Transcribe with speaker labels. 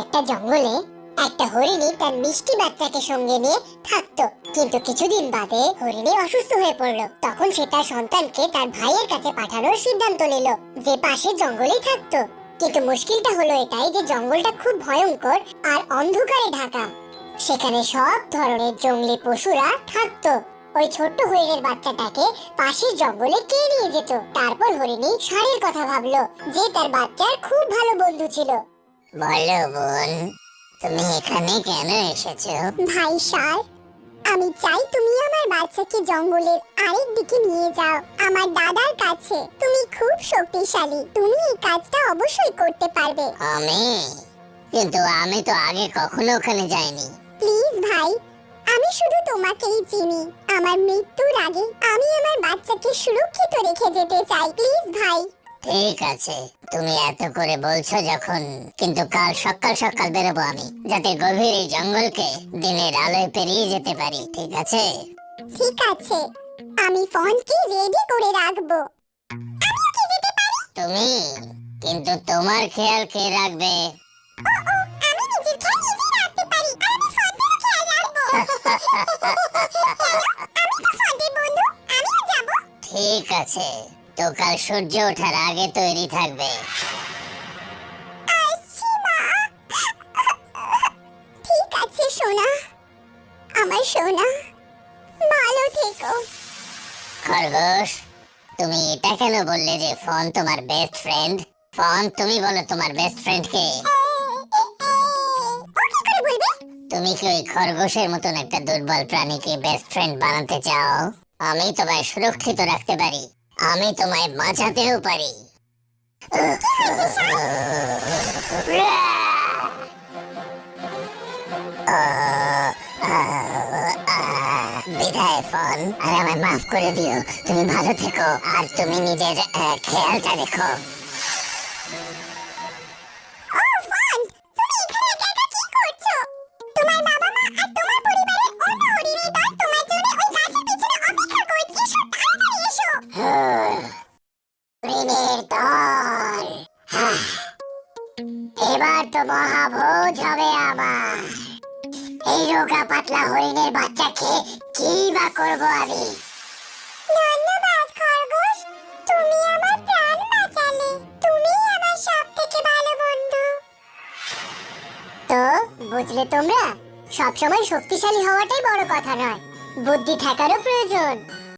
Speaker 1: একটা জঙ্গলে একটা হরিণী তার মিষ্টি বাচ্চাকে সঙ্গে নিয়ে থাকতো। কিন্তু কিছুদিন বাদে হরিণী অসুস্থ হয়ে পড়লো। তখন সে তার সন্তানকে তার ভাইয়ের কাছে পাঠানোর সিদ্ধান্ত নিল, যে পাশের জঙ্গলেই থাকতো। কিন্তু মুশকিলটা হলো এটাই যে জঙ্গলটা খুব ভয়ঙ্কর আর অন্ধকারে ঢাকা। সেখানে সব ধরনের জঙ্গলি পশুরা থাকতো। ওই ছোট্ট হরিণের বাচ্চাটাকে পাশের জঙ্গলে কে নিয়ে যেত? তারপর হরিণী ষাঁড়ের কথা ভাবলো, যে তার বাচ্চার খুব ভালো বন্ধু ছিল।
Speaker 2: বলো বোন, তুমি এখানে কেন এসেছো?
Speaker 1: ভাই ষাঁড়, আমি চাই তুমি আমার বাচ্চাকে জঙ্গলের আরেক দিকে নিয়ে যাও, আমার দাদার কাছে। তুমি খুব শক্তিশালী, তুমি এই কাজটা অবশ্যই করতে পারবে।
Speaker 2: কিন্তু আমি তো আগে কখনো ওখানে যাইনি।
Speaker 1: প্লিজ ভাই, আমি শুধু তোমাকেই চিনি। আমার মৃত্যুর আগে আমি আমার বাচ্চাকে সুরক্ষিত রেখে যেতে চাই। প্লিজ ভাই।
Speaker 2: ঠিক আছে, তুমি এত করে বলছো যখন, কিন্তু কাল সকাল সকাল বেরোবো আমি, যাতে গভীর এই জঙ্গলকে দিনের আলোয় পেরিয়ে যেতে পারি। ঠিক আছে?
Speaker 1: ঠিক আছে, আমি ফোনকে রেডি করে রাখবো। আমিও কি যেতে পারি?
Speaker 2: তুমি? কিন্তু তোমার খেয়াল কে রাখবে?
Speaker 1: আমি নিজের খেয়াল নিজেই রাখতে পারি, আর আমি ফোনটারও খেয়াল রাখবো। আমি তো ফোনের বন্ধু, আমিও যাবো।
Speaker 2: ঠিক আছে, তো কাল সূর্য ওঠার আগে তৈরি থাকবে।
Speaker 1: আসছি মা। ঠিক আছে সোনা, আমার সোনা, ভালো থেকো।
Speaker 2: খরগোশ, তুমি এটা কেন বললে যে ফোন তোমার বেস্ট ফ্রেন্ড? ফোন, তুমি বলো তোমার বেস্ট ফ্রেন্ড কে?
Speaker 1: ও কি করে বলবে?
Speaker 2: তুমি কি ওই খরগোশের মতন একটা দুর্বল প্রাণীকে বেস্ট ফ্রেন্ড বানাতে চাও? আমি তোমায় সুরক্ষিত রাখতে পারি, আমি তোমায় বাঁচাতেও পারি। বিদায় ফোন, আর আমায় মাফ করে দিও। তুমি ভালো থেকো, আর তুমি নিজের খেয়ালটা রেখো।
Speaker 1: ও ফোন, তুমি এখানে একা একা কি করছো? তোমার বাবা মা আর তোমার পরিবারের অন্য হরিণী দল তোমার জন্য ওই গাছের পিছনে অপেক্ষা করছে। এসো, তাড়াতাড়ি এসো।
Speaker 2: হরিণের দল, এবার তো মহাভোজ হবে আমার। এই রোগা পাতলা হরিণের বাচ্চাকে কি বা করবো আমি?
Speaker 1: ধন্যবাদ খরগোশ, তুমি আমার প্রাণ বাঁচালে। তুমি আমার সবথেকে ভালো বন্ধু। তো বুঝলে তোমরা, সবসময় শক্তিশালী হওয়াটাই বড় কথা নয়, বুদ্ধি থাকারও প্রয়োজন।